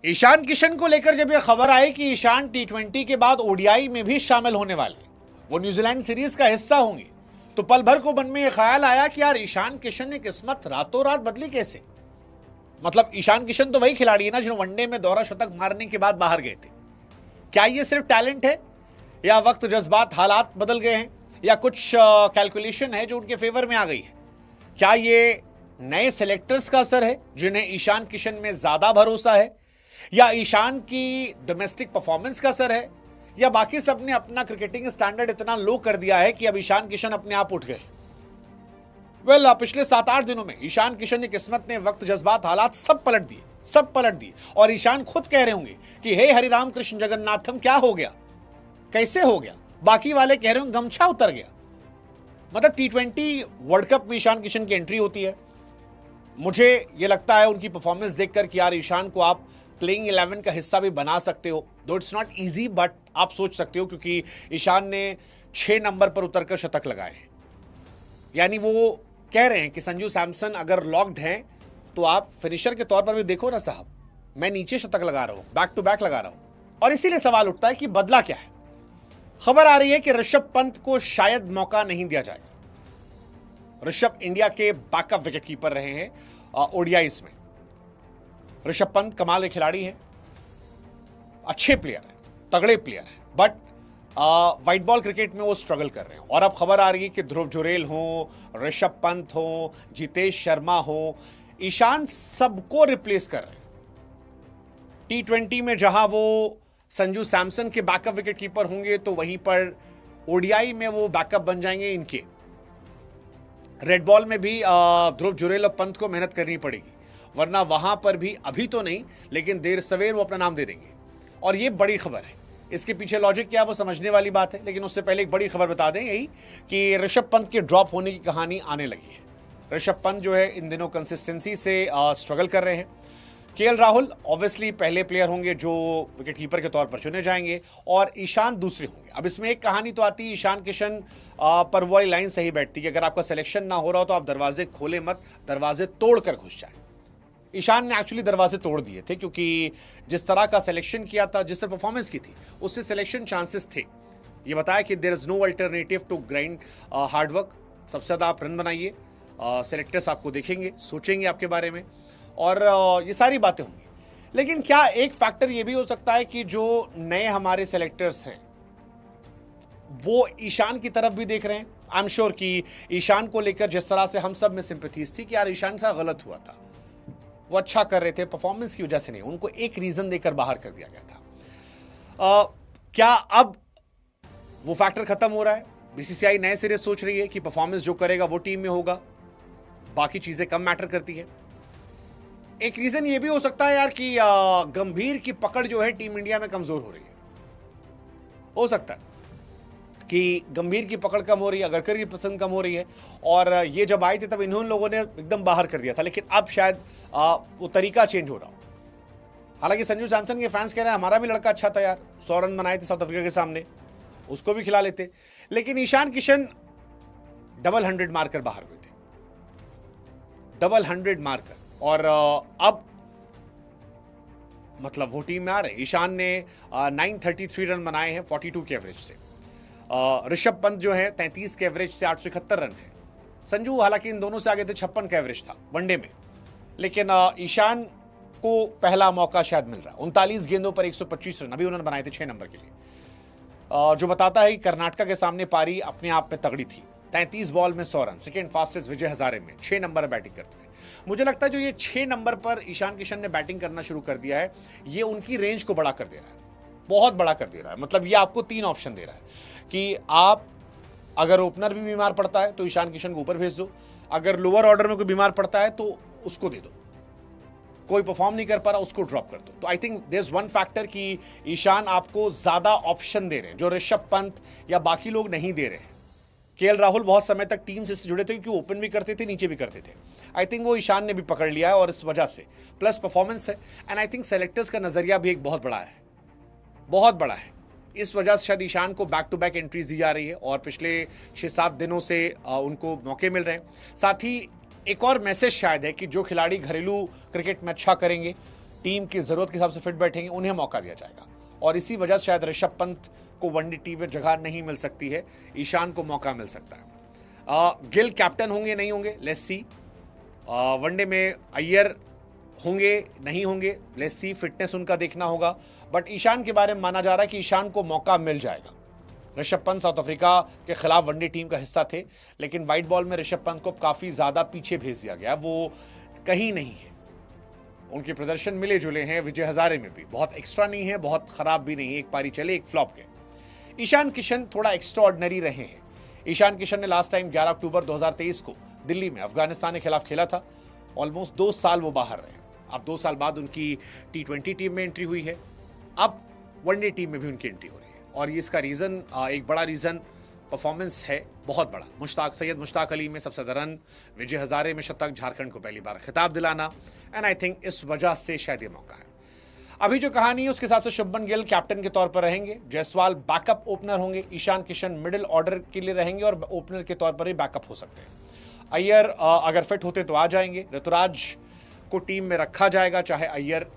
ईशान किशन को लेकर जब यह खबर आई कि ईशान टी20 के बाद ओडीआई में भी शामिल होने वाले, वो न्यूजीलैंड सीरीज का हिस्सा होंगे, तो पल भर को मन में यह ख्याल आया कि यार ईशान किशन ने किस्मत रातों रात बदली कैसे। मतलब ईशान किशन तो वही खिलाड़ी है ना जिन्होंने वनडे में दोहरा शतक मारने के बाद बाहर गए थे। क्या ये सिर्फ टैलेंट है या वक्त, जज्बात, हालात बदल गए हैं या कुछ कैलकुलेशन है जो उनके फेवर में आ गई है? क्या ये नए सेलेक्टर्स का असर है जिन्हें ईशान किशन में ज्यादा भरोसा है, या ईशान की डोमेस्टिक परफॉर्मेंस का असर है, या बाकी सब ने अपना क्रिकेटिंग स्टैंडर्ड इतना लो कर दिया है कि अब ईशान किशन अपने आप उठ गए? पिछले 7-8 दिनों में ईशान किशन की किस्मत ने वक्त, जज्बात, हालात सब पलट दिए और ईशान खुद कह रहे होंगे कि हे हरिराम कृष्ण जगन्नाथम, क्या हो गया, कैसे हो गया? बाकी वाले कह रहे होंगे गमछा उतर गया। मतलब टी20 वर्ल्ड कप में ईशान किशन की एंट्री होती है। मुझे यह लगता है उनकी परफॉर्मेंस देखकर कि यार ईशान को आप प्लेइंग 11 का हिस्सा भी बना सकते हो, दो इट्स नॉट इजी, बट आप सोच सकते हो क्योंकि ईशान ने 6 नंबर पर उतरकर शतक लगाए हैं। यानी वो कह रहे हैं कि संजू सैमसन अगर लॉक्ड हैं तो आप फिनिशर के तौर पर भी देखो ना साहब, मैं नीचे शतक लगा रहा हूं, बैक टू बैक लगा रहा हूं। और इसीलिए सवाल उठता है कि बदला क्या है। खबर आ रही है कि ऋषभ पंत को शायद मौका नहीं दिया जाएगा। ऋषभ इंडिया के बैकअप विकेटकीपर रहे हैं ओडीआईस में। ऋषभ पंत कमाल के खिलाड़ी हैं, अच्छे प्लेयर हैं, तगड़े प्लेयर हैं, बट व्हाइट बॉल क्रिकेट में वो स्ट्रगल कर रहे हैं। और अब खबर आ रही है कि ध्रुव जुरेल हो, ऋषभ पंत हो, जितेश शर्मा हो, ईशान सबको रिप्लेस कर रहे हैं। टी20 में जहां वो संजू सैमसन के बैकअप विकेटकीपर होंगे तो वहीं पर ओडीआई में वो बैकअप बन जाएंगे इनके। रेड बॉल में भी ध्रुव जुरेल और पंत को मेहनत करनी पड़ेगी, वरना वहां पर भी अभी तो नहीं लेकिन देर सवेर वो अपना नाम दे देंगे। और ये बड़ी खबर है, इसके पीछे लॉजिक क्या है वो समझने वाली बात है। लेकिन उससे पहले एक बड़ी खबर बता दें यही कि ऋषभ पंत के ड्रॉप होने की कहानी आने लगी है। ऋषभ पंत जो है इन दिनों कंसिस्टेंसी से स्ट्रगल कर रहे हैं। केएल राहुल ऑब्वियसली पहले प्लेयर होंगे जो विकेटकीपर के तौर पर चुने जाएंगे और ईशान दूसरे होंगे। अब इसमें एक कहानी तो आती है, ईशान किशन पर वो वाली लाइन सही बैठती है कि अगर आपका सिलेक्शन ना हो रहा हो तो आप दरवाजे खोले मत, दरवाजे तोड़ कर घुस जाए। ईशान ने एक्चुअली दरवाजे तोड़ दिए थे क्योंकि जिस तरह का सिलेक्शन किया था, जिस तरह परफॉर्मेंस की थी, उससे सिलेक्शन चांसेस थे। ये बताया कि there is no alternative to grind hard work. सबसे ज़्यादा आप रन बनाइए, सेलेक्टर्स आपको देखेंगे, सोचेंगे आपके बारे में, और ये सारी बातें होंगी। लेकिन क्या एक फैक्टर ये भी हो सकता है कि जो नए हमारे सेलेक्टर्स हैं वो ईशान की तरफ भी देख रहे हैं? आई एम श्योर कि ईशान को लेकर जिस तरह से हम सब में सिंपैथीज थी कि यार ईशान सा गलत हुआ था, वो अच्छा कर रहे थे, परफॉर्मेंस की वजह से नहीं, उनको एक रीजन देकर बाहर कर दिया गया था। क्या अब वो फैक्टर खत्म हो रहा है? बीसीसीआई नए सिरे सोच रही है कि परफॉर्मेंस जो करेगा वो टीम में होगा, बाकी चीजें कम मैटर करती है। एक रीजन ये भी हो सकता है यार कि गंभीर की पकड़ जो है टीम इंडिया में कमजोर हो रही है। हो सकता है कि गंभीर की पकड़ कम हो रही है, अगरकर की पसंद कम हो रही है, और ये जब आए थे तब इन्होंने लोगों ने एकदम बाहर कर दिया था, लेकिन अब शायद वो तरीका चेंज हो रहा हो। हालांकि संजू सैमसन के फैंस कह रहे हैं हमारा भी लड़का अच्छा था यार, 100 रन बनाए थे साउथ अफ्रीका के सामने, उसको भी खिला लेते। लेकिन ईशान किशन डबल 100 मारकर बाहर हुए थे, डबल 100 मारकर, और अब मतलब वो टीम में आ रहे। ईशान ने 933 रन बनाए हैं 42 के एवरेज से। ऋषभ पंत जो है 33 के एवरेज से 871 रन है। संजू हालांकि इन दोनों से आगे थे, 56 का एवरेज था वनडे में, लेकिन ईशान को पहला मौका शायद मिल रहा है। 39 गेंदों पर 125 रन अभी उन्होंने बनाए थे 6 नंबर के लिए, जो बताता है कि कर्नाटका के सामने पारी अपने आप में तगड़ी थी। 33 बॉल में 100 run, second fastest Vijay Hazare में 6 नंबर बैटिंग करते हैं। मुझे लगता है जो ये 6 नंबर पर ईशान किशन ने बैटिंग करना शुरू कर दिया है, ये उनकी रेंज को बड़ा कर दे रहा है, बहुत बड़ा कर दे रहा है। मतलब ये आपको 3 ऑप्शन दे रहा है कि आप अगर ओपनर भी बीमार पड़ता है तो ईशान किशन को ऊपर भेज दो, अगर लोअर ऑर्डर में कोई बीमार पड़ता है तो उसको दे दो, कोई परफॉर्म नहीं कर पा रहा उसको ड्रॉप कर दो। तो I think there is one factor कि ईशान आपको ज्यादा ऑप्शन दे रहे हैं जो ऋषभ पंत या बाकी लोग नहीं दे रहे हैं। केएल राहुल बहुत समय तक टीम से जुड़े थे क्योंकि ओपन भी करते थे, नीचे भी करते थे। आई थिंक वो ईशान ने भी पकड़ लिया है और इस वजह से प्लस परफॉर्मेंस है, एंड आई थिंक सेलेक्टर्स का नजरिया भी एक बहुत बड़ा है, बहुत बड़ा है। इस वजह से शायद ईशान को बैक टू बैक एंट्रीज दी जा रही है और पिछले 6-7 दिनों से उनको मौके मिल रहे हैं। साथ ही एक और मैसेज शायद है कि जो खिलाड़ी घरेलू क्रिकेट में अच्छा करेंगे टीम की जरूरत के हिसाब से फिट बैठेंगे, उन्हें मौका दिया जाएगा। और इसी वजह से शायद ऋषभ पंत को वनडे टीम में जगह नहीं मिल सकती है, ईशान को मौका मिल सकता है। गिल कैप्टन होंगे नहीं होंगे, लेट्स सी। वनडे में अय्यर होंगे नहीं होंगे, लेट्स सी, फिटनेस उनका देखना होगा। बट ईशान के बारे में माना जा रहा है कि ईशान को मौका मिल जाएगा। ऋषभ पंत साउथ अफ्रीका के खिलाफ वनडे टीम का हिस्सा थे, लेकिन व्हाइट बॉल में ऋषभ पंत को काफी ज्यादा पीछे भेज दिया गया, वो कहीं नहीं है। उनके प्रदर्शन मिले जुले हैं, विजय हजारे में भी बहुत एक्स्ट्रा नहीं है, बहुत खराब भी नहीं है, एक पारी चले एक फ्लॉप गए। ईशान किशन थोड़ा एक्स्ट्रा ऑर्डिनरी रहे हैं। ईशान किशन ने लास्ट टाइम 11 अक्टूबर 2023 को दिल्ली में अफगानिस्तान के खिलाफ खेला था। ऑलमोस्ट 2 साल वो बाहर रहे। अब 2 साल बाद उनकी T20 टीम में एंट्री हुई है, अब वनडे टीम में भी उनकी एंट्री हो रही है। और ये इसका रीजन, एक बड़ा रीजन परफॉर्मेंस है, बहुत बड़ा। सैयद मुश्ताक अली में सबसे ज्यादा रन, विजय हजारे में शतक, झारखंड को पहली बार खिताब दिलाना, एंड आई थिंक इस वजह से शायद ये मौका है। अभी जो कहानी है उसके हिसाब से शुभमन गिल कैप्टन के तौर पर रहेंगे, जायसवाल बैकअप ओपनर होंगे, ईशान किशन मिडिल ऑर्डर के लिए रहेंगे और ओपनर के तौर पर ही बैकअप हो सकते हैं। अय्यर अगर फिट होते तो आ जाएंगे। ऋतुराज को टीम में रखा जाएगा, चाहे अय्यर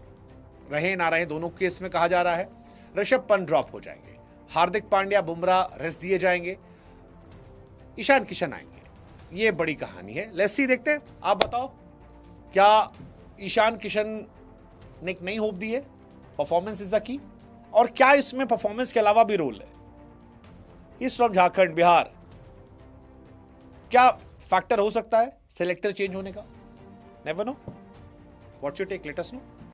रहे ना रहे, दोनों केस में कहा जा रहा है। ऋषभ पंत ड्रॉप हो जाएंगे, हार्दिक पांड्या, बुमराह रेस्ट दिए जाएंगे, ईशान किशन आएंगे। ये बड़ी कहानी है, लेट्स सी, देखते हैं। आप बताओ, क्या ईशान किशन ने एक नई होप दी है? परफॉर्मेंस इज द की, और क्या इसमें परफॉर्मेंस के अलावा भी रोल है? इस फ्रॉम झारखंड, बिहार, क्या फैक्टर हो सकता है सिलेक्टर चेंज होने का? Never know. What's your take, let us no.